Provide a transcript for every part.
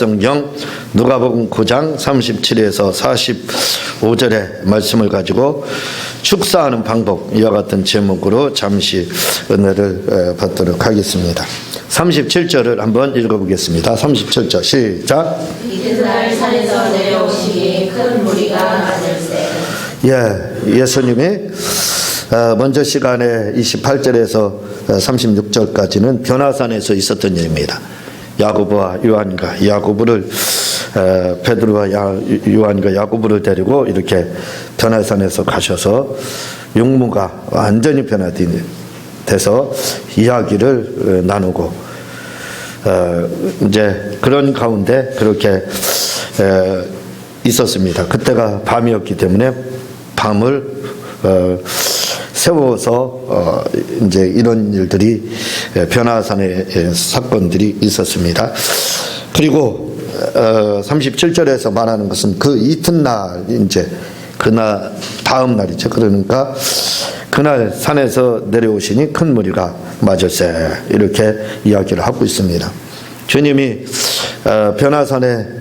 성경 누가복음 9장 37에서 45절의 말씀을 가지고 축사하는 방법, 이와 같은 제목으로 잠시 은혜를 받도록 하겠습니다. 37절을 한번 읽어보겠습니다. 37절 시작. 이튿날 산에서 내려오시니 큰 무리가 많을세. 예수님이 먼저 시간에 28절에서 36절까지는 변화산에서 있었던 일입니다. 야고보와 요한과 야고보를 베드로와 요한과 야고보를 데리고 이렇게 변화산에서 가셔서 용무가 완전히 변화돼서 이야기를 나누고 이제 그런 가운데 그렇게 있었습니다. 그때가 밤이었기 때문에 밤을 세워서 이제 이런 일들이 변화산의 사건들이 있었습니다. 그리고 37절에서 말하는 것은 그 이튿날 이제 그날 다음 날이죠. 그러니까 그날 산에서 내려오시니 큰 무리가 맞을세, 이렇게 이야기를 하고 있습니다. 주님이 변화산에서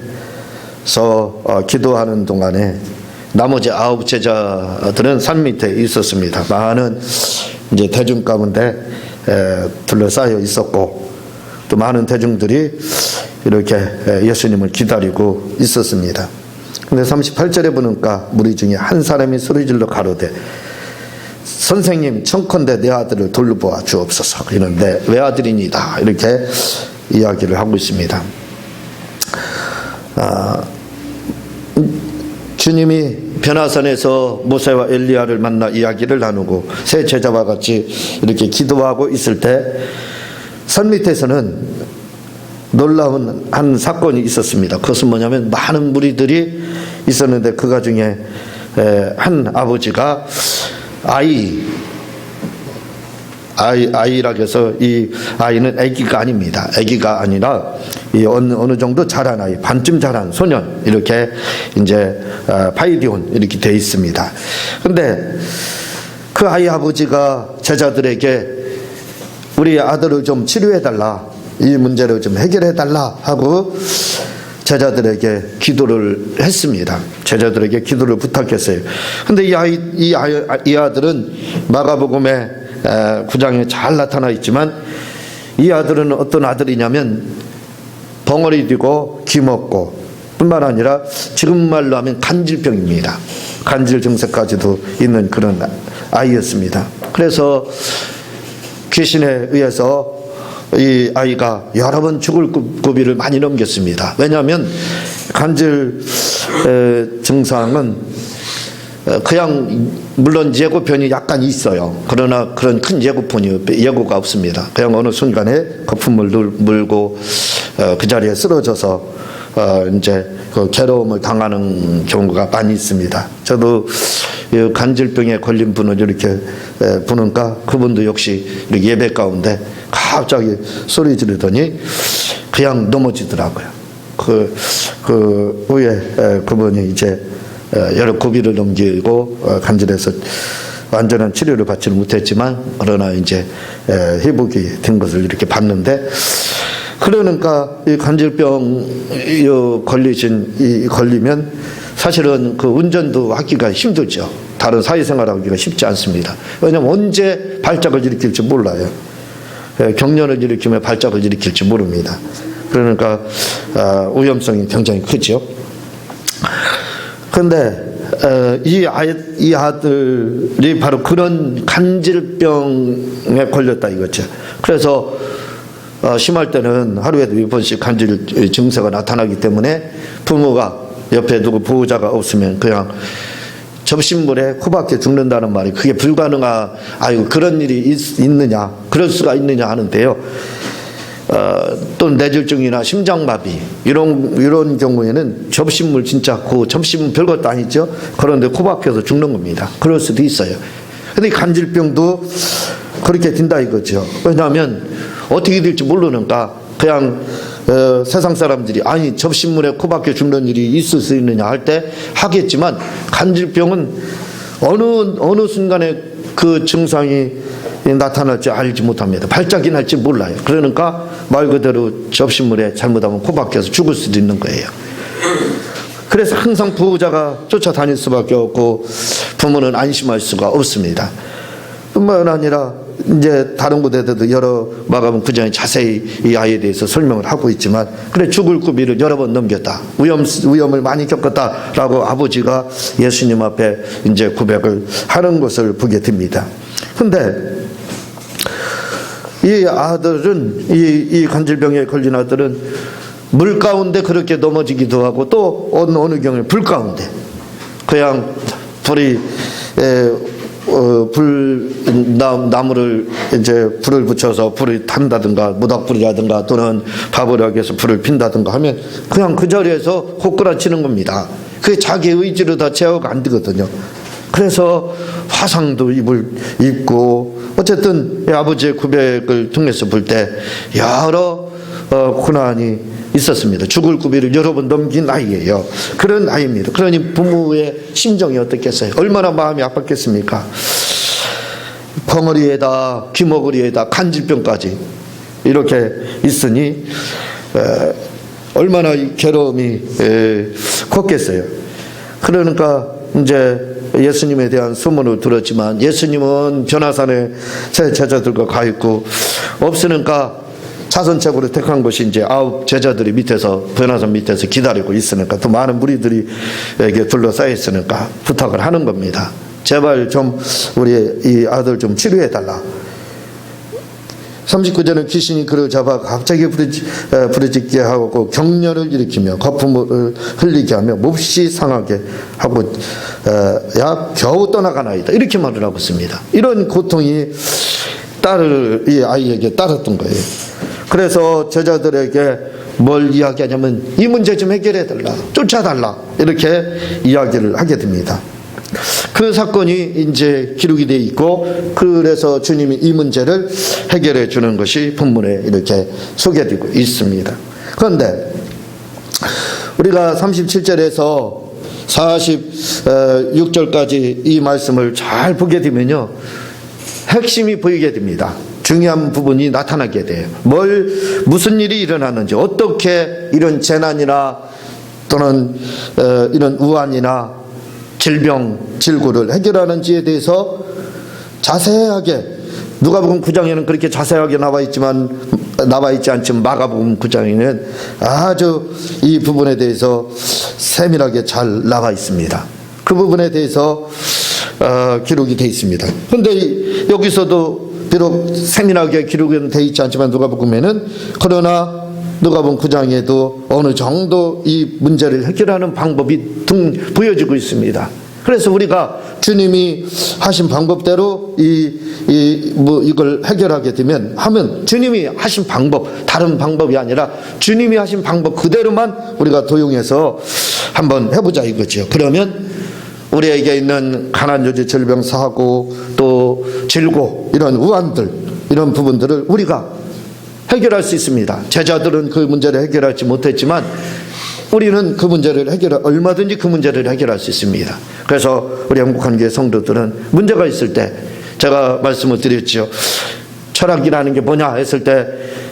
기도하는 동안에 나머지 9 제자들은 산 밑에 있었습니다. 많은 이제 대중 가운데 둘러싸여 있었고, 또 많은 대중들이 이렇게 예수님을 기다리고 있었습니다. 근데 38절에 보니까 무리 중에 한 사람이 소리질러 가로되, 선생님, 청컨대 내 아들을 돌보아 주옵소서. 이런데 외아들이니다, 이렇게 이야기를 하고 있습니다. 주님이 변화산에서 모세와 엘리야를 만나 이야기를 나누고 세 제자와 같이 이렇게 기도하고 있을 때 산 밑에서는 놀라운 한 사건이 있었습니다. 그것은 뭐냐면 많은 무리들이 있었는데 그 중에 한 아버지가 아이라고 해서 이 아이는 아기가 아닙니다. 아기가 아니라 이 어느 정도 자란 아이, 반쯤 자란 소년, 이렇게 이제 파이디온 이렇게 돼 있습니다. 근데 그 아이 아버지가 제자들에게 우리 아들을 좀 치료해달라, 이 문제를 좀 해결해달라 하고 제자들에게 기도를 했습니다. 제자들에게 기도를 부탁했어요. 근데 이 아들은 마가복음에 9장에 잘 나타나 있지만 이 아들은 어떤 아들이냐면 벙어리 뛰고 기먹고 뿐만 아니라 지금 말로 하면 간질병입니다. 간질 증세까지도 있는 그런 아이였습니다. 그래서 귀신에 의해서 이 아이가 여러 번 죽을 고비를 많이 넘겼습니다. 왜냐하면 간질 증상은 그냥 물론 예고편이 약간 있어요. 그러나 그런 큰 예고가 없습니다. 그냥 어느 순간에 거품을 물고 그 자리에 쓰러져서 이제 그 괴로움을 당하는 경우가 많이 있습니다. 저도 간질병에 걸린 분을 이렇게 보니까 그분도 역시 예배 가운데 갑자기 소리 지르더니 그냥 넘어지더라고요. 그 후에 그분이 이제 여러 고비를 넘기고 간질에서 완전한 치료를 받지는 못했지만 그러나 이제 회복이 된 것을 이렇게 봤는데, 그러니까 이 간질병 걸리면 사실은 그 운전도 하기가 힘들죠. 다른 사회생활하기가 쉽지 않습니다. 왜냐하면 언제 발작을 일으킬지 몰라요. 경련을 일으키면 발작을 일으킬지 모릅니다. 그러니까 위험성이 굉장히 크죠. 그런데 이 아들이 바로 그런 간질병에 걸렸다 이거죠. 그래서 심할 때는 하루에도 몇 번씩 간질 증세가 나타나기 때문에 부모가 옆에 누구 보호자가 없으면 그냥 접신물에 코박혀 죽는다는 말이 그게 아이고 그런 일이 있느냐, 그럴 수가 있느냐 하는데요. 또 뇌졸중이나 심장마비 이런 경우에는 접신물, 진짜 그 접신물 별것도 아니죠. 그런데 코박혀서 죽는 겁니다. 그럴 수도 있어요. 근데 간질병도 그렇게 된다 이거죠. 왜냐하면 어떻게 될지 모르니까 그냥 세상 사람들이 아니 접신물에 코박혀 죽는 일이 있을 수 있느냐 할 때 하겠지만, 간질병은 어느 순간에 그 증상이 나타날지 알지 못합니다. 발작이 날지 몰라요. 그러니까 말 그대로 접시물에 잘못하면 코 박혀서 죽을 수도 있는 거예요. 그래서 항상 보호자가 쫓아다닐 수밖에 없고 부모는 안심할 수가 없습니다. 뿐만 아니라 이제 다른 곳에도 여러 마가복음 9장에 자세히 이 아이에 대해서 설명을 하고 있지만, 그래 죽을 고비를 여러 번 넘겼다, 위험을 많이 겪었다라고 아버지가 예수님 앞에 이제 고백을 하는 것을 보게 됩니다. 근데 이 아들은, 이 관절병에 걸린 아들은 물 가운데 그렇게 넘어지기도 하고, 또 어느 경우에 불 가운데 그냥 불이 나무를 이제 불을 붙여서 불이 탄다든가 모닥불이라든가 또는 바보락에서 불을 핀다든가 하면 그냥 그 자리에서 호꾸라치는 겁니다. 그게 자기 의지로 다 제어가 안 되거든요. 그래서 화상도 입고 어쨌든 아버지의 고백을 통해서 볼 때 여러 고난이 있었습니다. 죽을 고비를 여러 번 넘긴 아이예요. 그런 아이입니다. 그러니 부모의 심정이 어떻겠어요? 얼마나 마음이 아팠겠습니까? 벙어리에다 귀머거리에다 간질병까지 이렇게 있으니 얼마나 괴로움이 컸겠어요. 그러니까 이제 예수님에 대한 소문을 들었지만 예수님은 변화산에 새 제자들과 가 있고, 없으니까 차선책으로 택한 것이 이제 9 제자들이 밑에서, 변화산 밑에서 기다리고 있으니까, 또 많은 무리들이 에게 둘러싸여 있으니까 부탁을 하는 겁니다. 제발 좀 우리 이 아들 좀 치료해 달라. 39절은 귀신이 그를 잡아 갑자기 부르짖게 하고 격렬을 일으키며 거품을 흘리게 하며 몹시 상하게 하고 야 겨우 떠나가나이다, 이렇게 말을 하고 있습니다. 이런 고통이 이 아이에게 따랐던 거예요. 그래서 제자들에게 뭘 이야기하냐면 이 문제 좀 해결해 달라, 쫓아달라, 이렇게 이야기를 하게 됩니다. 그 사건이 이제 기록이 되어 있고, 그래서 주님이 이 문제를 해결해 주는 것이 본문에 이렇게 소개되고 있습니다. 그런데 우리가 37절에서 46절까지 이 말씀을 잘 보게 되면요, 핵심이 보이게 됩니다. 중요한 부분이 나타나게 돼요. 무슨 일이 일어나는지, 어떻게 이런 재난이나 또는 이런 우환이나 질병, 질고를 해결하는지에 대해서 자세하게, 누가복음 9장에는 그렇게 자세하게 나와 있지 않지만 마가복음 9장에는 아주 이 부분에 대해서 세밀하게 잘 나와 있습니다. 그 부분에 대해서 기록이 되어 있습니다. 그런데 여기서도 비록 세밀하게 기록은 되어 있지 않지만 누가복음에는, 그러나 누가복음 9장에도 어느 정도 이 문제를 해결하는 방법이 보여지고 있습니다. 그래서 우리가 주님이 하신 방법대로 이걸 해결하게 하면 주님이 하신 방법, 다른 방법이 아니라 주님이 하신 방법 그대로만 우리가 도용해서 한번 해보자 이거죠. 그러면 우리에게 있는 가난, 요지, 질병, 사고, 또 질고, 이런 우환들, 이런 부분들을 우리가 해결할 수 있습니다. 제자들은 그 문제를 해결하지 못했지만 우리는 그 문제를 얼마든지 그 문제를 해결할 수 있습니다. 그래서 우리 한국한교회 성도들은 문제가 있을 때, 제가 말씀을 드렸죠. 철학이라는 게 뭐냐 했을 때,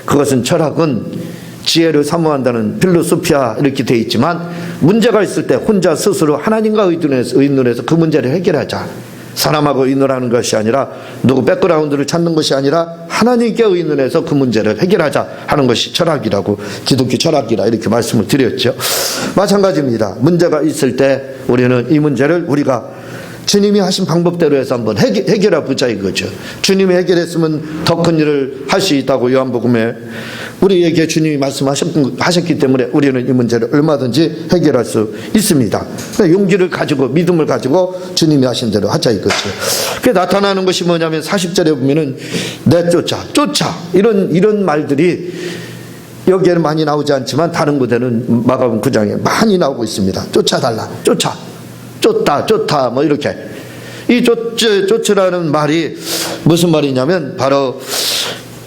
그것은 철학은 지혜를 사모한다는 필로소피아 이렇게 되어 있지만, 문제가 있을 때 혼자 스스로 하나님과 의논해서 그 문제를 해결하자. 사람하고 의논하는 것이 아니라, 누구 백그라운드를 찾는 것이 아니라 하나님께 의논해서 그 문제를 해결하자 하는 것이 철학이라고, 기독교 철학이라 이렇게 말씀을 드렸죠. 마찬가지입니다. 문제가 있을 때 우리는 이 문제를 우리가 주님이 하신 방법대로 해서 한번 해결해 보자 이거죠. 주님이 해결했으면 더 큰 일을 할 수 있다고 요한복음에 우리에게 주님이 말씀하셨기 때문에 우리는 이 문제를 얼마든지 해결할 수 있습니다. 용기를 가지고, 믿음을 가지고 주님이 하신 대로 하자 이거죠. 그게 나타나는 것이 뭐냐면 40절에 보면은 내쫓아, 이런 말들이 여기에는 많이 나오지 않지만 다른 곳에는 마가복음 9장에 많이 나오고 있습니다. 쫓아달라, 쫓다, 뭐 이렇게. 이 쫓으라는 말이 무슨 말이냐면 바로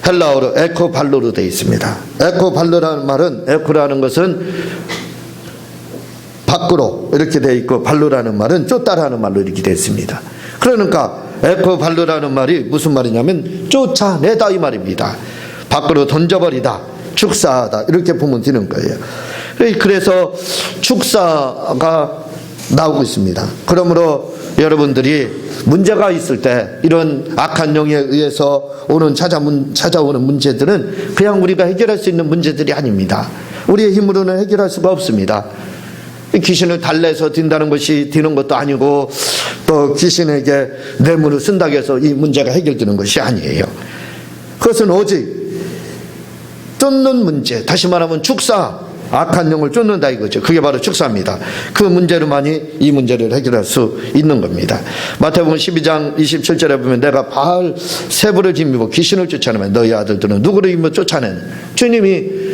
헬라어로 에코발로로 되어 있습니다. 에코발로라는 말은, 에코라는 것은 밖으로 이렇게 되어 있고, 발로라는 말은 쫓다라는 말로 이렇게 되어 있습니다. 그러니까 에코발루라는 말이 무슨 말이냐면 쫓아내다 이 말입니다. 밖으로 던져버리다, 축사하다 이렇게 보면 되는 거예요. 그래서 축사가 나오고 있습니다. 그러므로 여러분들이 문제가 있을 때 이런 악한 영에 의해서 찾아오는 문제들은 그냥 우리가 해결할 수 있는 문제들이 아닙니다. 우리의 힘으로는 해결할 수가 없습니다. 귀신을 달래서 딘다는 것이 되는 것도 아니고 또 귀신에게 뇌물을 쓴다고 해서 이 문제가 해결되는 것이 아니에요. 그것은 오직 쫓는 문제, 다시 말하면 축사, 악한 영을 쫓는다 이거죠. 그게 바로 축사입니다. 그 문제로만이 이 문제를 해결할 수 있는 겁니다. 마태복음 12장 27절에 보면 내가 바알 세부를 힘입어 귀신을 쫓아내면 너희 아들들은 누구를 힘입어 쫓아내는, 주님이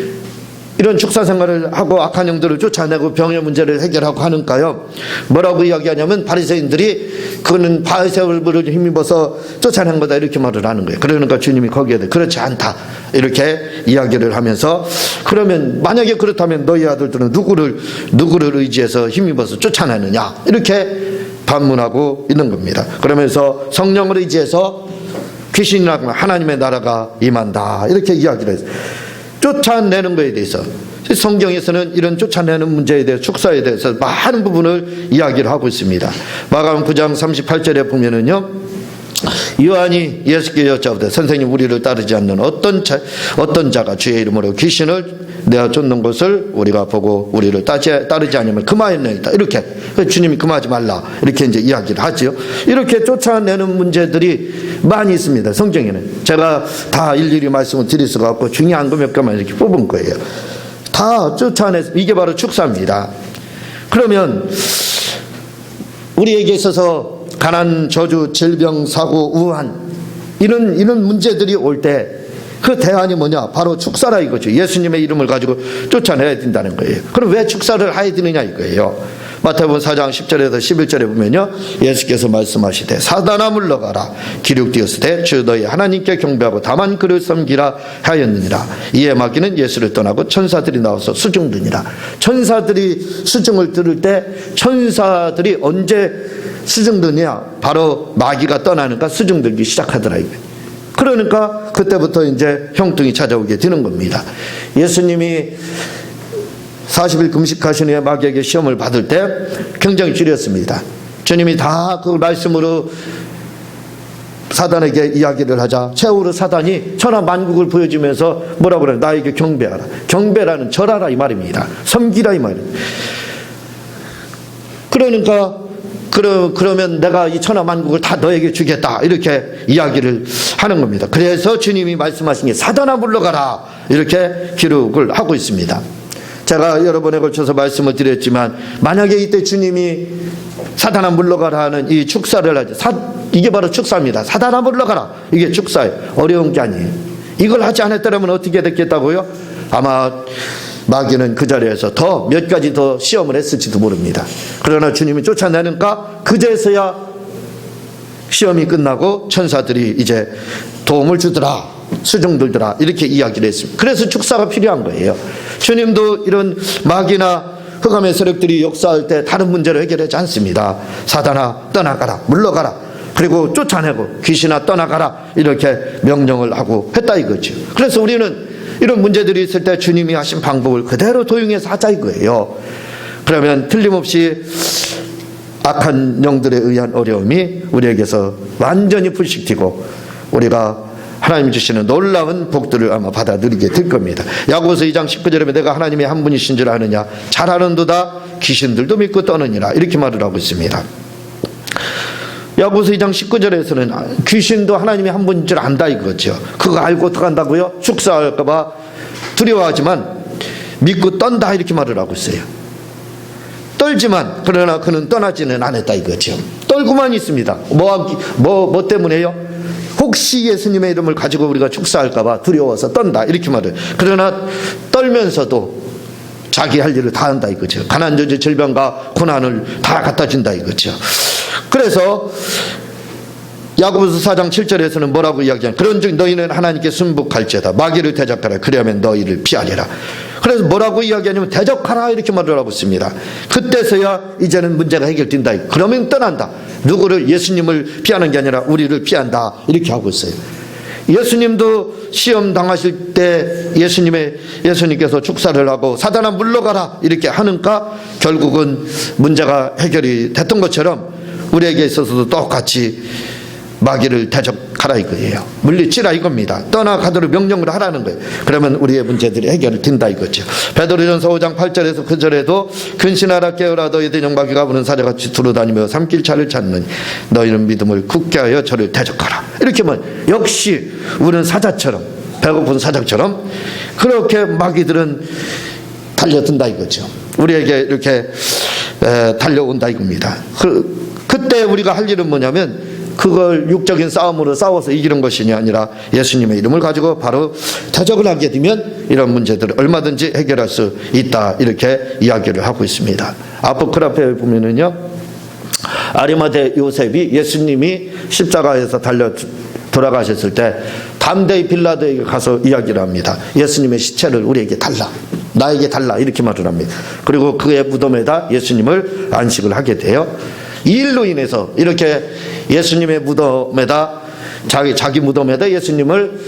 이런 축사 생활을 하고 악한 영들을 쫓아내고 병의 문제를 해결하고 하는가요? 뭐라고 이야기하냐면 바리새인들이 그거는 바알세부를 힘입어서 쫓아낸 거다 이렇게 말을 하는 거예요. 그러니까 주님이 거기에 대해 그렇지 않다 이렇게 이야기를 하면서, 그러면 만약에 그렇다면 너희 아들들은 누구를 의지해서 힘입어서 쫓아내느냐 이렇게 반문하고 있는 겁니다. 그러면서 성령을 의지해서 귀신이라고 하나님의 나라가 임한다 이렇게 이야기를 했어요. 쫓아내는 것에 대해서 성경에서는 이런 쫓아내는 문제에 대해서 축사에 대해서 많은 부분을 이야기를 하고 있습니다. 마가복음 9장 38절에 보면은요, 요한이 예수께 여짜오되 선생님 우리를 따르지 않는 어떤 자가 주의 이름으로 귀신을 내어 쫓는 것을 우리가 보고 우리를 따르지 않으면 금하였나이다 이렇게 주님이 금하지 말라 이렇게 이제 이야기를 하죠. 이렇게 쫓아내는 문제들이 많이 있습니다. 성경에는 제가 다 일일이 말씀을 드릴 수가 없고 중요한 거 몇 개만 이렇게 뽑은 거예요. 다 쫓아내서 이게 바로 축사입니다. 그러면 우리에게 있어서 가난, 저주, 질병, 사고, 우한 이런 문제들이 올 때 그 대안이 뭐냐? 바로 축사라 이거죠. 예수님의 이름을 가지고 쫓아내야 된다는 거예요. 그럼 왜 축사를 해야 되느냐 이거예요. 마태복음 4장 10절에서 11절에 보면요, 예수께서 말씀하시되 사단아 물러가라 기록되었으되 주 너희 하나님께 경배하고 다만 그를 섬기라 하였느니라. 이에 마귀는 예수를 떠나고 천사들이 나와서 수중드니라. 천사들이 수중을 들을 때 천사들이 언제 수중드냐? 바로 마귀가 떠나니까 수중들기 시작하더라 이거예요. 그러니까 그때부터 이제 형통이 찾아오게 되는 겁니다. 예수님이 40일 금식하신 후에 마귀에게 시험을 받을 때 굉장히 줄였습니다. 주님이 다 그 말씀으로 사단에게 이야기를 하자 최후로 사단이 천하 만국을 보여주면서 뭐라고 그래요? 나에게 경배하라. 경배라는 절하라 이 말입니다. 섬기라 이 말입니다. 그러니까 그러면 내가 이 천하 만국을 다 너에게 주겠다 이렇게 이야기를 하는 겁니다. 그래서 주님이 말씀하신 게 사단아 물러가라 이렇게 기록을 하고 있습니다. 제가 여러 번에 걸쳐서 말씀을 드렸지만 만약에 이때 주님이 사단아 물러가라 하는 이 축사를 하죠. 이게 바로 축사입니다. 사단아 물러가라 이게 축사예요. 어려운 게 아니에요. 이걸 하지 않았더라면 어떻게 됐겠다고요? 아마 마귀는 그 자리에서 더 몇 가지 더 시험을 했을지도 모릅니다. 그러나 주님이 쫓아내니까 그제서야 시험이 끝나고 천사들이 이제 도움을 주더라, 수중들더라 이렇게 이야기를 했습니다. 그래서 축사가 필요한 거예요. 주님도 이런 마귀나 흑암의 세력들이 역사할 때 다른 문제를 해결하지 않습니다. 사단아 떠나가라, 물러가라, 그리고 쫓아내고 귀신아 떠나가라 이렇게 명령을 하고 했다 이거죠. 그래서 우리는 이런 문제들이 있을 때 주님이 하신 방법을 그대로 도용해서 하자 이거예요. 그러면 틀림없이 악한 영들에 의한 어려움이 우리에게서 완전히 불식되고 우리가 하나님이 주시는 놀라운 복들을 아마 받아들이게 될 겁니다. 야고보서 2장 19절에 내가 하나님의 한 분이신 줄 아느냐 잘하는도다 귀신들도 믿고 떠느니라 이렇게 말을 하고 있습니다. 야고보서 2장 19절에서는 귀신도 하나님이 한 분인 줄 안다 이거죠. 그거 알고 어떡한다고요? 축사할까 봐 두려워하지만 믿고 떤다 이렇게 말을 하고 있어요. 떨지만 그러나 그는 떠나지는 않았다 이거죠. 떨고만 있습니다. 뭐 때문에요? 혹시 예수님의 이름을 가지고 우리가 축사할까 봐 두려워서 떤다 이렇게 말을. 그러나 떨면서도 자기 할 일을 다 한다 이거죠. 가난, 저주, 질병과 고난을 다 갖다 준다 이거죠. 그래서 야고보서 4장 7절에서는 뭐라고 이야기하냐? 그런즉 너희는 하나님께 순복할지어다 마귀를 대적하라 그리하면 너희를 피하리라. 그래서 뭐라고 이야기하냐면 대적하라 이렇게 말을 하고 있습니다. 그때서야 이제는 문제가 해결된다. 그러면 떠난다. 누구를? 예수님을 피하는 게 아니라 우리를 피한다 이렇게 하고 있어요. 예수님도 시험 당하실 때 예수님께서 축사를 하고 사단아 물러가라 이렇게 하니까 결국은 문제가 해결이 됐던 것처럼 우리에게 있어서도 똑같이 마귀를 대적하라 이거예요. 물리치라 이겁니다. 떠나가도록 명령을 하라는 거예요. 그러면 우리의 문제들이 해결된다 이거죠. 베드로전서 5장 8절에서 9절에도 근신하라 깨어라 너희들 영마귀가 부는 사자같이 두루다니며 삼킬 차를 찾는 너희는 믿음을 굳게 하여 저를 대적하라. 이렇게 하면 역시 우리는 사자처럼 배고픈 사자처럼 그렇게 마귀들은 달려든다 이거죠. 우리에게 이렇게 달려온다 이겁니다. 그때 우리가 할 일은 뭐냐면 그걸 육적인 싸움으로 싸워서 이기는 것이 아니라 예수님의 이름을 가지고 바로 대적을 하게 되면 이런 문제들을 얼마든지 해결할 수 있다 이렇게 이야기를 하고 있습니다. 아포크라페에 보면은요 아리마대 요셉이 예수님이 십자가에서 달려 돌아가셨을 때 담대히 빌라도에게 가서 이야기를 합니다. 예수님의 시체를 우리에게 달라, 나에게 달라 이렇게 말을 합니다. 그리고 그의 무덤에다 예수님을 안식을 하게 돼요. 이 일로 인해서 이렇게 예수님의 무덤에다 자기 무덤에다 예수님을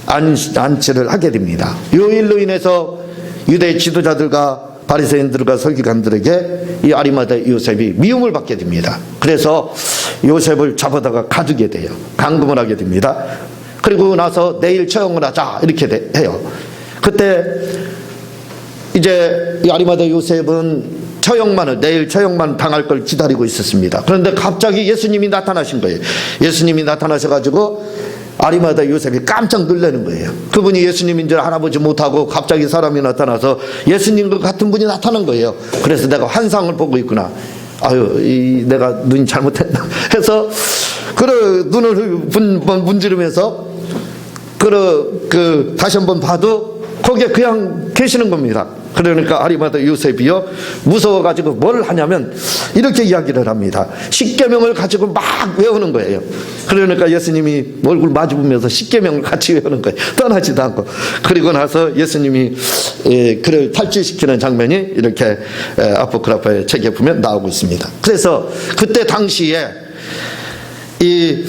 안치를 하게 됩니다. 이 일로 인해서 유대 지도자들과 바리새인들과 서기관들에게 이 아리마대 요셉이 미움을 받게 됩니다. 그래서 요셉을 잡아다가 가두게 돼요. 감금을 하게 됩니다. 그리고 나서 내일 처형을 하자 이렇게 해요. 그때 이제 이 아리마대 요셉은 내일 처형만 당할 걸 기다리고 있었습니다. 그런데 갑자기 예수님이 나타나신 거예요. 예수님이 나타나셔가지고 아리마대 요셉이 깜짝 놀라는 거예요. 그분이 예수님인 줄 알아보지 못하고 갑자기 사람이 나타나서 예수님과 같은 분이 나타난 거예요. 그래서 내가 환상을 보고 있구나. 내가 눈이 잘못했나 해서 눈을 문지르면서 다시 한번 봐도 거기에 그냥 계시는 겁니다. 그러니까 아리마대 요셉이요 무서워가지고 뭘 하냐면 이렇게 이야기를 합니다. 십계명을 가지고 막 외우는 거예요. 그러니까 예수님이 얼굴 마주보면서 십계명을 같이 외우는 거예요. 떠나지도 않고. 그리고 나서 예수님이 그를 탈주시키는 장면이 이렇게 아포크라파의 책에 보면 나오고 있습니다. 그래서 그때 당시에 이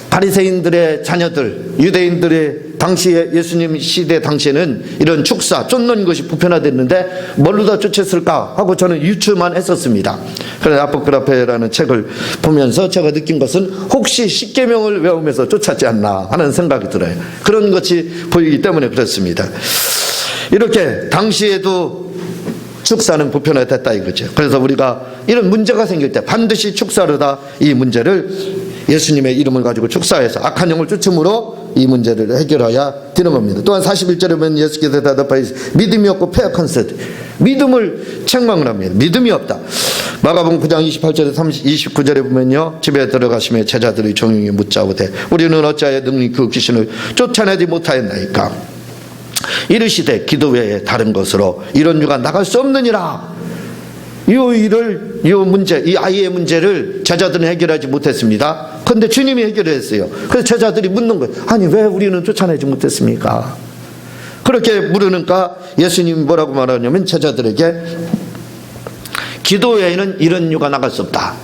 바리새인들의 자녀들, 유대인들의 당시에 예수님 시대 당시에는 이런 축사, 쫓는 것이 보편화됐는데 뭘로 다 쫓았을까 하고 저는 유추만 했었습니다. 그래서 아포크라페라는 책을 보면서 제가 느낀 것은 혹시 십계명을 외우면서 쫓았지 않나 하는 생각이 들어요. 그런 것이 보이기 때문에 그렇습니다. 이렇게 당시에도 축사는 보편화됐다 이거죠. 그래서 우리가 이런 문제가 생길 때 반드시 축사로 다 이 문제를 예수님의 이름을 가지고 축사해서 악한 영을 쫓음으로 이 문제를 해결해야 되는 겁니다. 또한 41절에 보면 예수께서 대답하시되 믿음이 없고 패역한 세대, 믿음을 책망을 합니다. 믿음이 없다. 마가복음 9장 28절에 29절에 보면요 집에 들어가시며 제자들이 종용이 묻자오되 우리는 어찌하여 능히 그 귀신을 쫓아내지 못하였나이까. 이르시되 기도 외에 다른 것으로 이런 유가 나갈 수 없느니라. 이 문제, 이 아이의 문제를 제자들은 해결하지 못했습니다. 그런데 주님이 해결했어요. 그래서 제자들이 묻는 거예요. 아니 왜 우리는 쫓아내지 못했습니까? 그렇게 물으니까 예수님이 뭐라고 말하냐면 제자들에게 기도 외에는 이런 유가 나갈 수 없다.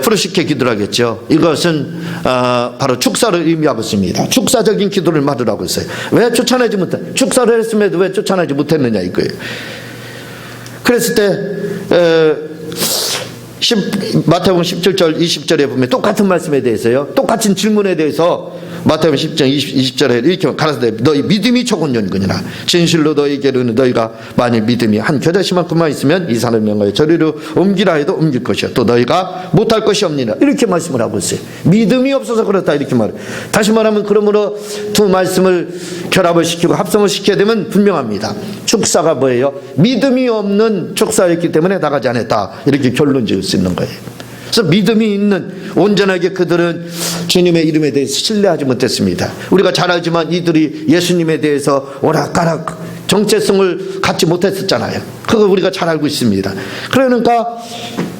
프로시케 기도를 하겠죠. 이것은 바로 축사를 의미하고 있습니다. 축사적인 기도를 말하고 있어요. 왜 쫓아내지 못해? 축사를 했음에도 왜 쫓아내지 못했느냐 이거예요. 그랬을 때 마태복음 17절 20절에 보면 똑같은 말씀에 대해서요 똑같은 질문에 대해서 마태복음 10장 20절에 이렇게 가라사대 너희 믿음이 적은년이니라 진실로 너희에게 이르노니 너희가 만일 믿음이 한 겨자씨만큼만 있으면 이 산을 명하여 저리로 옮기라 해도 옮길 것이요 또 너희가 못할 것이 없느니라 이렇게 말씀을 하고 있어요. 믿음이 없어서 그렇다 이렇게 말해요. 다시 말하면 그러므로 두 말씀을 결합을 시키고 합성을 시켜야 되면 분명합니다. 축사가 뭐예요? 믿음이 없는 축사였기 때문에 나가지 않았다 이렇게 결론 지을 수 있는 거예요. 그래서 믿음이 있는 온전하게 그들은 주님의 이름에 대해서 신뢰하지 못했습니다. 우리가 잘 알지만 이들이 예수님에 대해서 오락가락 정체성을 갖지 못했었잖아요. 그거 우리가 잘 알고 있습니다. 그러니까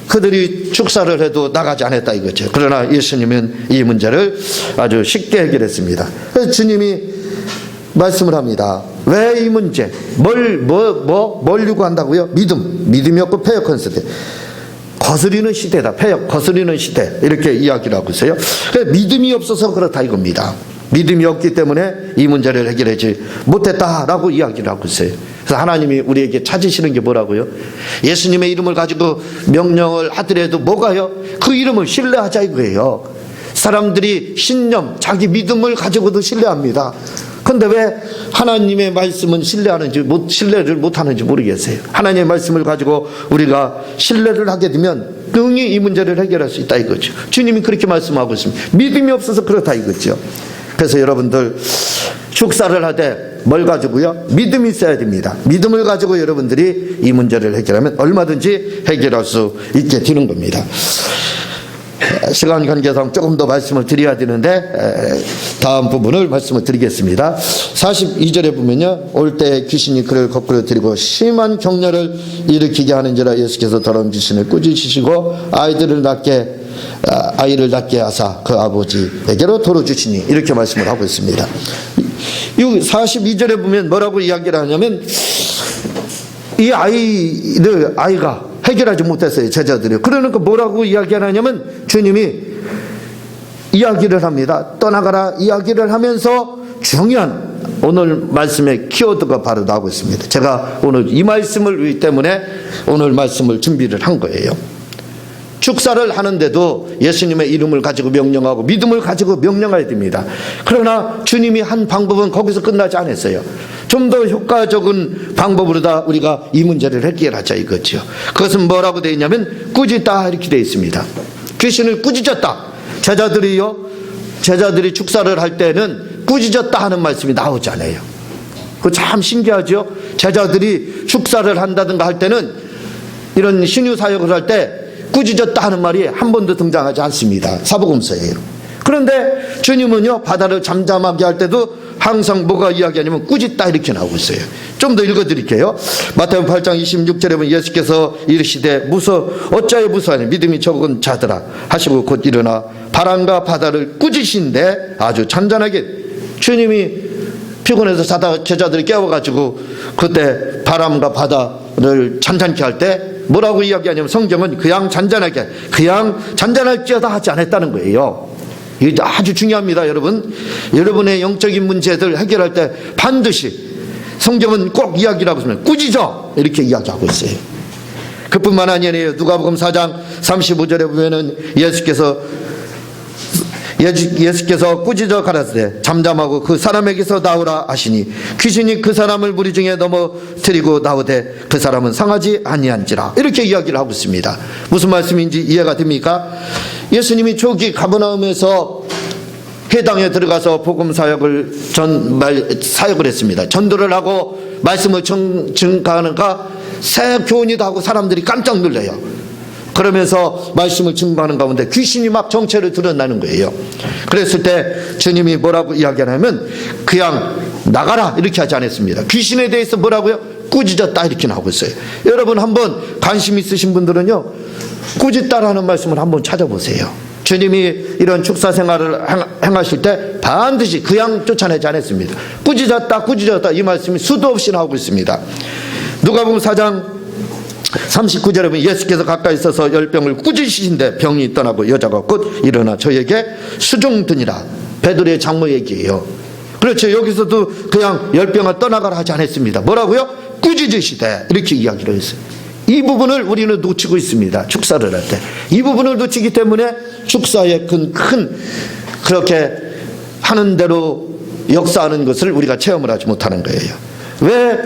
그들이 축사를 해도 나가지 않았다 이거죠. 그러나 예수님은 이 문제를 아주 쉽게 해결했습니다. 그래서 주님이 말씀을 합니다. 왜 이 문제? 뭘 요구한다고요? 믿음이 없고 패역한 세대. 거스리는 시대다. 패역, 거스리는 시대. 이렇게 이야기를 하고 있어요. 믿음이 없어서 그렇다 이겁니다. 믿음이 없기 때문에 이 문제를 해결하지 못했다라고 이야기를 하고 있어요. 그래서 하나님이 우리에게 찾으시는 게 뭐라고요? 예수님의 이름을 가지고 명령을 하더라도 뭐가요? 그 이름을 신뢰하자 이거예요. 사람들이 신념, 자기 믿음을 가지고도 신뢰합니다. 그런데 왜 하나님의 말씀은 신뢰를 못하는지 모르겠어요. 하나님의 말씀을 가지고 우리가 신뢰를 하게 되면 능히 이 문제를 해결할 수 있다 이거죠. 주님이 그렇게 말씀하고 있습니다. 믿음이 없어서 그렇다 이거죠. 그래서 여러분들 축사를 하되 뭘 가지고요? 믿음이 있어야 됩니다. 믿음을 가지고 여러분들이 이 문제를 해결하면 얼마든지 해결할 수 있게 되는 겁니다. 시간 관계상 조금 더 말씀을 드려야 되는데 다음 부분을 말씀을 드리겠습니다. 42절에 보면요, 올 때 귀신이 그를 거꾸로 들이고 심한 격려를 일으키게 하는지라 예수께서 더러운 귀신을 꾸짖으시고 아이를 낳게 하사 그 아버지에게로 돌아주시니 이렇게 말씀을 하고 있습니다. 이 42절에 보면 뭐라고 이야기를 하냐면 이 아이가 해결하지 못했어요. 제자들이. 그러니까 뭐라고 이야기하냐면 주님이 이야기를 합니다. 떠나가라 이야기를 하면서 중요한 오늘 말씀의 키워드가 바로 나오고 있습니다. 제가 오늘 이 말씀을 위해 때문에 오늘 말씀을 준비를 한 거예요. 축사를 하는데도 예수님의 이름을 가지고 명령하고 믿음을 가지고 명령해야 됩니다. 그러나 주님이 한 방법은 거기서 끝나지 않았어요. 좀 더 효과적인 방법으로다 우리가 이 문제를 해결하자 이거죠. 그것은 뭐라고 되어 있냐면 꾸짖다 이렇게 되어 있습니다. 귀신을 꾸짖었다. 제자들이 축사를 할 때는 꾸짖었다 하는 말씀이 나오잖아요. 그거 참 신기하죠. 제자들이 축사를 한다든가 할 때는 이런 신유 사역을 할 때 꾸짖었다 하는 말이 한 번도 등장하지 않습니다. 사복음서예요. 그런데 주님은요, 바다를 잠잠하게 할 때도 항상 뭐가 이야기하냐면 꾸짖다 이렇게 나오고 있어요. 좀 더 읽어드릴게요. 마태복음 8장 26절에 보면 예수께서 이르시되 어찌하여 무서워하니 믿음이 적은 자들아 하시고 곧 일어나 바람과 바다를 꾸짖으신데 아주 잔잔하게. 주님이 피곤해서 자다가 제자들이 깨워가지고 그때 바람과 바다를 잔잔케 할 때 뭐라고 이야기하냐면 성경은 그냥 잔잔할지어다 하지 않았다는 거예요. 이게 아주 중요합니다. 여러분의 영적인 문제들 해결할 때 반드시 성경은 꼭 이야기를 하고 있습니다. 꾸짖어 이렇게 이야기하고 있어요. 그뿐만 아니에요. 누가복음 4장 35절에 보면은 예수께서 꾸짖어 가라사대 잠잠하고 그 사람에게서 나오라 하시니 귀신이 그 사람을 무리 중에 넘어뜨리고 나오되 그 사람은 상하지 아니한지라 이렇게 이야기를 하고 있습니다. 무슨 말씀인지 이해가 됩니까? 예수님이 초기 가버나움에서 회당에 들어가서 복음 사역을 했습니다. 전도를 하고 말씀을 증가하는가 새 교훈이다 하고 사람들이 깜짝 놀라요. 그러면서 말씀을 증거하는 가운데 귀신이 막 정체를 드러나는 거예요. 그랬을 때 주님이 뭐라고 이야기하냐면 그냥 나가라 이렇게 하지 않았습니다. 귀신에 대해서 뭐라고요? 꾸짖었다 이렇게 나오고 있어요. 여러분 한번 관심 있으신 분들은요, 꾸짖다라는 말씀을 한번 찾아보세요. 주님이 이런 축사 생활을 행하실 때 반드시 그냥 쫓아내지 않았습니다. 꾸짖었다 이 말씀이 수도 없이 나오고 있습니다. 누가복음 4장 39절에 보면 예수께서 가까이 있어서 열병을 꾸짖으신데 병이 떠나고 여자가 곧 일어나 저에게 수종드니라. 베드로의 장모 얘기예요. 그렇죠. 여기서도 그냥 열병을 떠나가라 하지 않았습니다. 뭐라고요? 꾸짖으시되 이렇게 이야기를 했어요. 이 부분을 우리는 놓치고 있습니다. 축사를 할 때. 이 부분을 놓치기 때문에 축사의 큰 그렇게 하는 대로 역사하는 것을 우리가 체험을 하지 못하는 거예요. 왜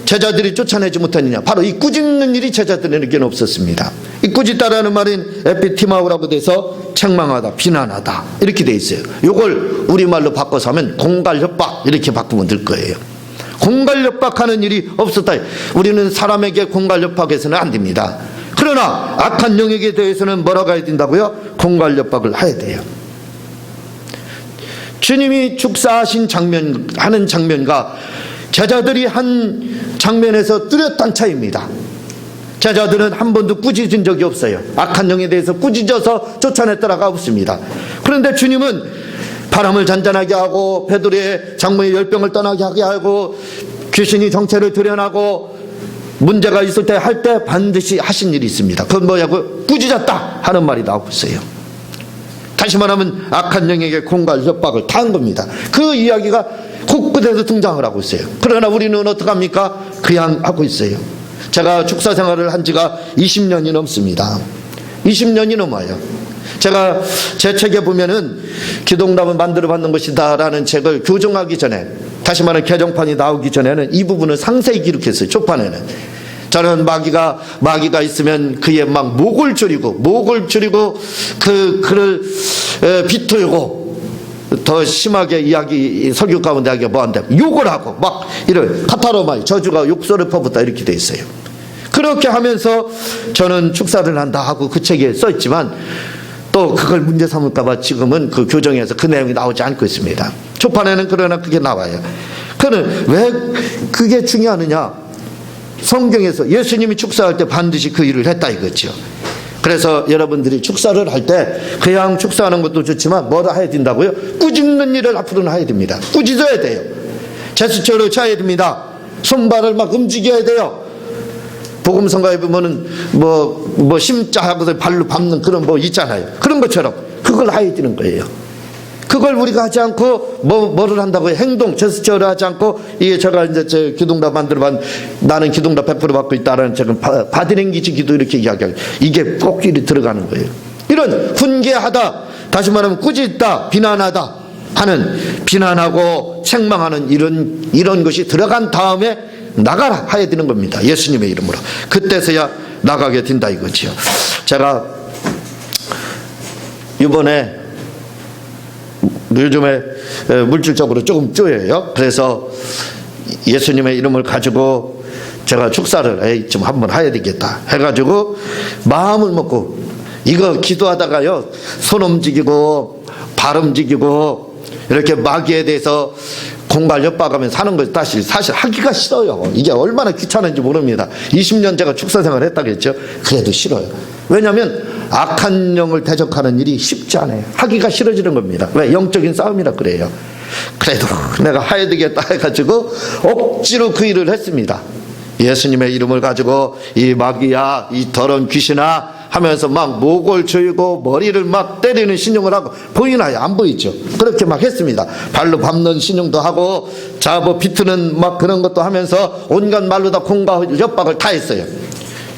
제자들이 쫓아내지 못했느냐? 바로 이 꾸짖는 일이 제자들에게는 없었습니다. 이 꾸짖다라는 말은 에피티마우라고 돼서 책망하다, 비난하다 이렇게 돼 있어요. 이걸 우리말로 바꿔서 하면 공갈협박 이렇게 바꾸면 될 거예요. 공갈협박하는 일이 없었다. 우리는 사람에게 공갈협박해서는 안 됩니다. 그러나 악한 영역에 대해서는 뭐라고 해야 된다고요? 공갈협박을 해야 돼요. 주님이 축사하신 하는 장면과 제자들이 한 장면에서 뚜렷한 차이입니다. 제자들은 한 번도 꾸짖은 적이 없어요. 악한 영에 대해서 꾸짖어서 쫓아냈더라가 없습니다. 그런데 주님은 바람을 잔잔하게 하고 베드로의 장모의 열병을 떠나게 하게 하고 귀신이 정체를 드러나고 문제가 있을 때 할 때 반드시 하신 일이 있습니다. 그건 뭐냐고? 꾸짖었다 하는 말이 나오고 있어요. 다시 말하면 악한 영에게 공갈 협박을 당한 겁니다. 그 이야기가 곳곳에서 등장을 하고 있어요. 그러나 우리는 어떡합니까? 그냥 하고 있어요. 제가 축사 생활을 한 지가 20년이 넘습니다. 20년이 넘어요. 제가 제 책에 보면은 기독남은 만들어 받는 것이다 라는 책을 교정하기 전에, 다시 말하면 개정판이 나오기 전에는 이 부분을 상세히 기록했어요. 초판에는. 저는 마귀가 있으면 그의 막 목을 줄이고 그를 비틀고, 더 심하게 이야기 설교 가운데 하기가 뭐한데 욕을 하고 막 이런 카타로마이 저주가 욕설을 퍼붓다 이렇게 돼 있어요. 그렇게 하면서 저는 축사를 한다 하고 그 책에 써 있지만 또 그걸 문제 삼을까 봐 지금은 그 교정에서 그 내용이 나오지 않고 있습니다. 초판에는 그러나 그게 나와요. 그는 왜 그게 중요하느냐? 성경에서 예수님이 축사할 때 반드시 그 일을 했다 이거죠. 그래서 여러분들이 축사를 할 때 그냥 축사하는 것도 좋지만 뭐라 해야 된다고요? 꾸짖는 일을 앞으로는 해야 됩니다. 꾸짖어야 돼요. 제스처를 쳐야 됩니다. 손발을 막 움직여야 돼요. 복음성가에 보면은 뭐 심자하고서 발로 밟는 그런 뭐 있잖아요. 그런 것처럼 그걸 해야 되는 거예요. 그걸 우리가 하지 않고 뭐를 한다고요? 행동, 제스처를 하지 않고, 이게 제가 이제 제 기둥답 만들어봤, 나는 기둥답 100% 받고 있다라는 책은 바디랭귀지 기도 이렇게 이야기하고, 이게 꼭 일이 들어가는 거예요. 이런 훈계하다, 다시 말하면 꾸짖다, 비난하다 하는, 비난하고 책망하는 이런 것이 들어간 다음에 나가라 해야 되는 겁니다. 예수님의 이름으로. 그때서야 나가게 된다 이거지요. 제가 이번에 요즘에 물질적으로 조금 쪼여요. 그래서 예수님의 이름을 가지고 제가 축사를 좀 한번 해야 되겠다 해가지고 마음을 먹고, 이거 기도하다가요 손 움직이고 발 움직이고 이렇게 마귀에 대해서 공갈 협박하면서 사는 것이 사실 하기가 싫어요. 이게 얼마나 귀찮은지 모릅니다. 20년 제가 축사 생활을 했다겠죠. 그래도 싫어요. 왜냐하면 악한 영을 대적하는 일이 쉽지 않아요. 하기가 싫어지는 겁니다. 왜? 영적인 싸움이라 그래요. 그래도 내가 해야 되겠다 해가지고 억지로 그 일을 했습니다. 예수님의 이름을 가지고 이 마귀야, 이 더러운 귀신아 하면서 막 목을 조이고 머리를 막 때리는 신용을 하고, 보이나요? 안 보이죠? 그렇게 막 했습니다. 발로 밟는 신용도 하고 잡아 비트는 막 그런 것도 하면서 온갖 말로 다 공과 협박을 다 했어요.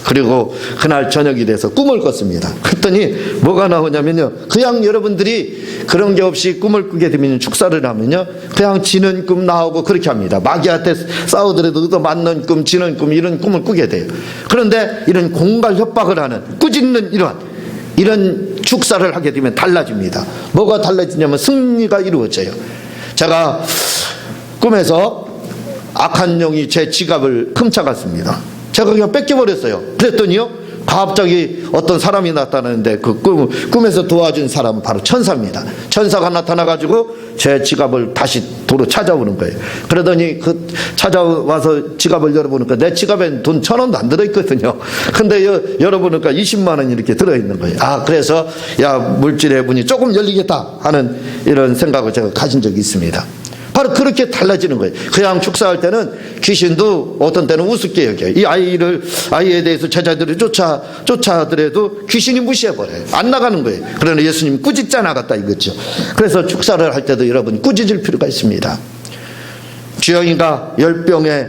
그리고 그날 저녁이 돼서 꿈을 꿨습니다. 그랬더니 뭐가 나오냐면요, 그냥 여러분들이 그런 게 없이 꿈을 꾸게 되면, 축사를 하면요 그냥 지는 꿈 나오고 그렇게 합니다. 마귀한테 싸우더라도 또 맞는 꿈, 지는 꿈, 이런 꿈을 꾸게 돼요. 그런데 이런 공갈 협박을 하는, 꾸짖는 이런 축사를 하게 되면 달라집니다. 뭐가 달라지냐면 승리가 이루어져요. 제가 꿈에서 악한 영이 제 지갑을 훔쳐갔습니다. 제가 그냥 뺏겨버렸어요. 그랬더니요 갑자기 어떤 사람이 나타나는데, 그 꿈에서 도와준 사람은 바로 천사입니다. 천사가 나타나가지고 제 지갑을 다시 도로 찾아오는 거예요. 그러더니 그 찾아와서 지갑을 열어보니까 내 지갑엔 돈 1,000원도 안 들어있거든요. 근데 열어보니까 20만 원 이렇게 들어있는 거예요. 그래서 야, 물질의 문이 조금 열리겠다 하는 이런 생각을 제가 가진 적이 있습니다. 바로 그렇게 달라지는 거예요. 그냥 축사할 때는 귀신도 어떤 때는 우습게 여겨요. 이 아이에 대해서 제자들이 쫓아하더라도 귀신이 무시해버려요. 안 나가는 거예요. 그러나 예수님 꾸짖자 나갔다 이거죠. 그래서 축사를 할 때도 여러분 꾸짖을 필요가 있습니다. 주영이가 열병에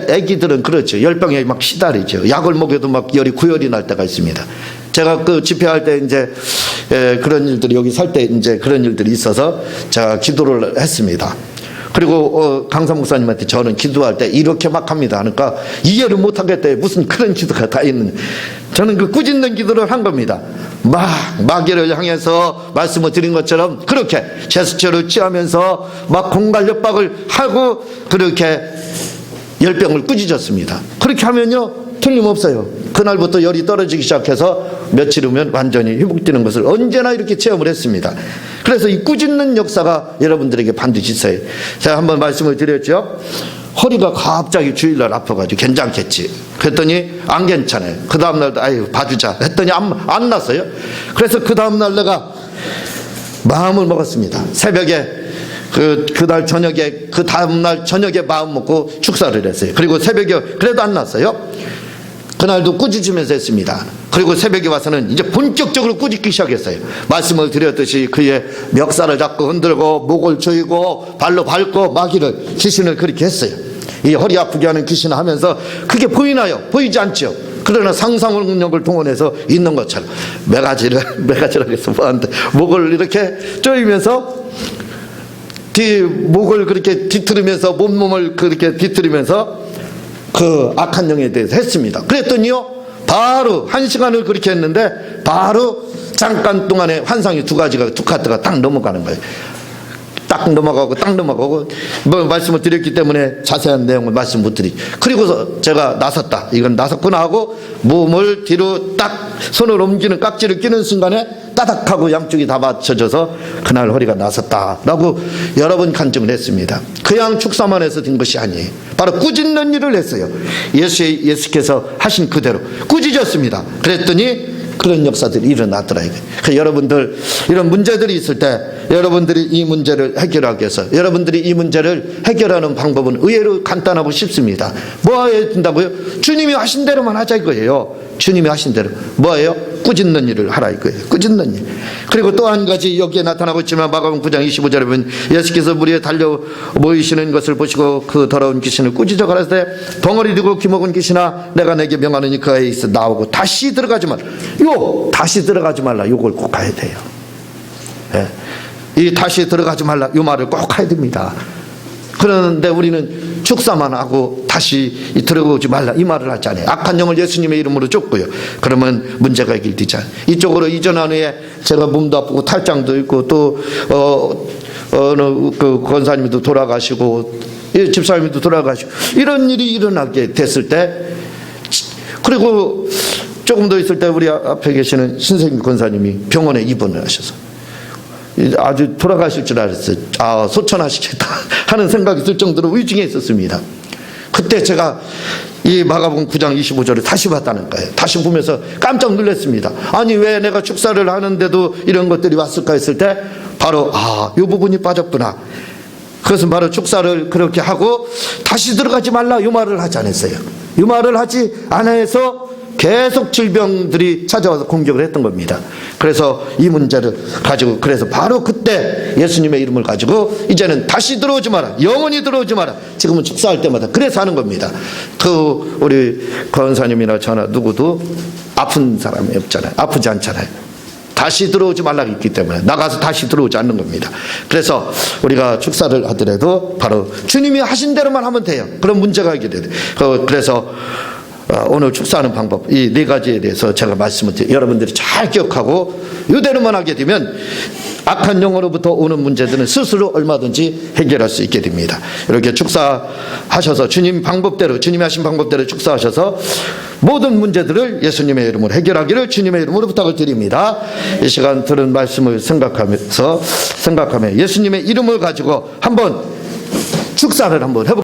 애기들은 그렇죠. 열병에 막 시달리죠. 약을 먹여도 막 열이 구열이 날 때가 있습니다. 제가 그 집회할 때 이제 그런 일들이, 여기 살 때 이제 그런 일들이 있어서 제가 기도를 했습니다. 그리고 강사 목사님한테 저는 기도할 때 이렇게 막 합니다 하니까 이해를 못 하겠대. 무슨 그런 기도가 다 있는. 저는 그 꾸짖는 기도를 한 겁니다. 마귀를 향해서 말씀을 드린 것처럼 그렇게 제스처를 취하면서 막 공갈 협박을 하고 그렇게 열병을 꾸짖었습니다. 그렇게 하면요 틀림없어요. 그날부터 열이 떨어지기 시작해서 며칠 후면 완전히 회복되는 것을 언제나 이렇게 체험을 했습니다. 그래서 이 꾸짖는 역사가 여러분들에게 반드시 있어요. 제가 한번 말씀을 드렸죠. 허리가 갑자기 주일날 아파가지고 괜찮겠지. 그랬더니 안 괜찮아요. 그 다음날도 아유 봐주자 했더니 안 났어요. 그래서 그 다음날 내가 마음을 먹었습니다. 새벽에 그날 저녁에, 그 다음날 저녁에 마음 먹고 축사를 했어요. 그리고 새벽에, 그래도 안 났어요. 그날도 꾸짖으면서 했습니다. 그리고 새벽에 와서는 이제 본격적으로 꾸짖기 시작했어요. 말씀을 드렸듯이 그의 멱살을 잡고 흔들고 목을 조이고 발로 밟고 마귀를, 귀신을 그렇게 했어요. 이 허리 아프게 하는 귀신을 하면서 그게 보이나요? 보이지 않죠. 그러나 상상력을 동원해서 있는 것처럼 매가지를 해서 뭐한테 목을 이렇게 조이면서 목을 그렇게 뒤틀으면서 몸을 그렇게 뒤틀으면서 그 악한 영에 대해서 했습니다. 그랬더니요, 바로 1시간을 그렇게 했는데 바로 잠깐 동안에 환상이 두 카트가 딱 넘어가는 거예요. 딱 넘어가고 뭐 말씀을 드렸기 때문에 자세한 내용을 말씀 못 드리죠. 그리고서 제가 나섰다, 이건 나섰구나 하고 몸을 뒤로 딱 손을 옮기는 깍지를 끼는 순간에 따닥하고 양쪽이 다 맞춰져서 그날 허리가 나섰다라고 여러 번 간증을 했습니다. 그냥 축사만 해서 된 것이 아니에요. 바로 꾸짖는 일을 했어요. 예수께서 하신 그대로 꾸짖었습니다. 그랬더니 그런 역사들이 일어나더라 이거예요. 그러니까 여러분들 이런 문제들이 있을 때 여러분들이 이 문제를 해결하기 위해서 여러분들이 이 문제를 해결하는 방법은 의외로 간단하고 쉽습니다. 뭐 해야 된다고요? 주님이 하신 대로만 하자 이거예요. 주님이 하신 대로 뭐예요? 꾸짖는 일을 하라 이거예요. 꾸짖는 일. 그리고 또 한 가지 여기에 나타나고 있지만 마가복음 9장 25절에 보면 예수께서 무리에 달려 모이시는 것을 보시고 그 더러운 귀신을 꾸짖어 가라사대 덩어리 들고 기먹은 귀신아 내가 내게 명하느니 그 애에 있어 나오고 다시 들어가지 말라. 다시 들어가지 말라. 요걸 꼭 가야 돼요. 예. 이 다시 들어가지 말라. 요 말을 꼭 해야 됩니다. 그런데 우리는 축사만 하고 다시 들어오지 말라 이 말을 하잖아요. 악한 영을 예수님의 이름으로 쫓고요. 그러면 문제가 해결되지 않아요. 이쪽으로 이전한 후에 제가 몸도 아프고 탈장도 있고 또 어느 그 권사님도 돌아가시고 집사님도 돌아가시고 이런 일이 일어나게 됐을 때, 그리고 조금 더 있을 때 우리 앞에 계시는 신세균 권사님이 병원에 입원을 하셔서 아주 돌아가실 줄 알았어요. 소천하시겠다 하는 생각이 들 정도로 위중해 있었습니다. 그때 제가 이 마가복음 9장 25절을 다시 봤다는 거예요. 다시 보면서 깜짝 놀랐습니다. 아니 왜 내가 축사를 하는데도 이런 것들이 왔을까 했을 때 바로 이 부분이 빠졌구나. 그것은 바로 축사를 그렇게 하고 다시 들어가지 말라 이 말을 하지 않았어요. 이 말을 하지 않아 해서 계속 질병들이 찾아와서 공격을 했던 겁니다. 그래서 이 문제를 가지고 그래서 바로 그때 예수님의 이름을 가지고 이제는 다시 들어오지 마라. 영원히 들어오지 마라. 지금은 축사할 때마다 그래서 하는 겁니다. 그 우리 권사님이나 저나 누구도 아픈 사람이 없잖아요. 아프지 않잖아요. 다시 들어오지 말라고 있기 때문에 나가서 다시 들어오지 않는 겁니다. 그래서 우리가 축사를 하더라도 바로 주님이 하신 대로만 하면 돼요. 그런 문제가 해결돼요. 그래서 오늘 축사하는 방법 이 네 가지에 대해서 제가 말씀을 드려요. 여러분들이 잘 기억하고 이대로만 하게 되면 악한 영으로부터 오는 문제들은 스스로 얼마든지 해결할 수 있게 됩니다. 이렇게 축사하셔서 주님 방법대로 주님이 하신 방법대로 축사하셔서 모든 문제들을 예수님의 이름으로 해결하기를 주님의 이름으로 부탁을 드립니다. 이 시간 들은 말씀을 생각하며 예수님의 이름을 가지고 한번 축사를 한번 해볼게요.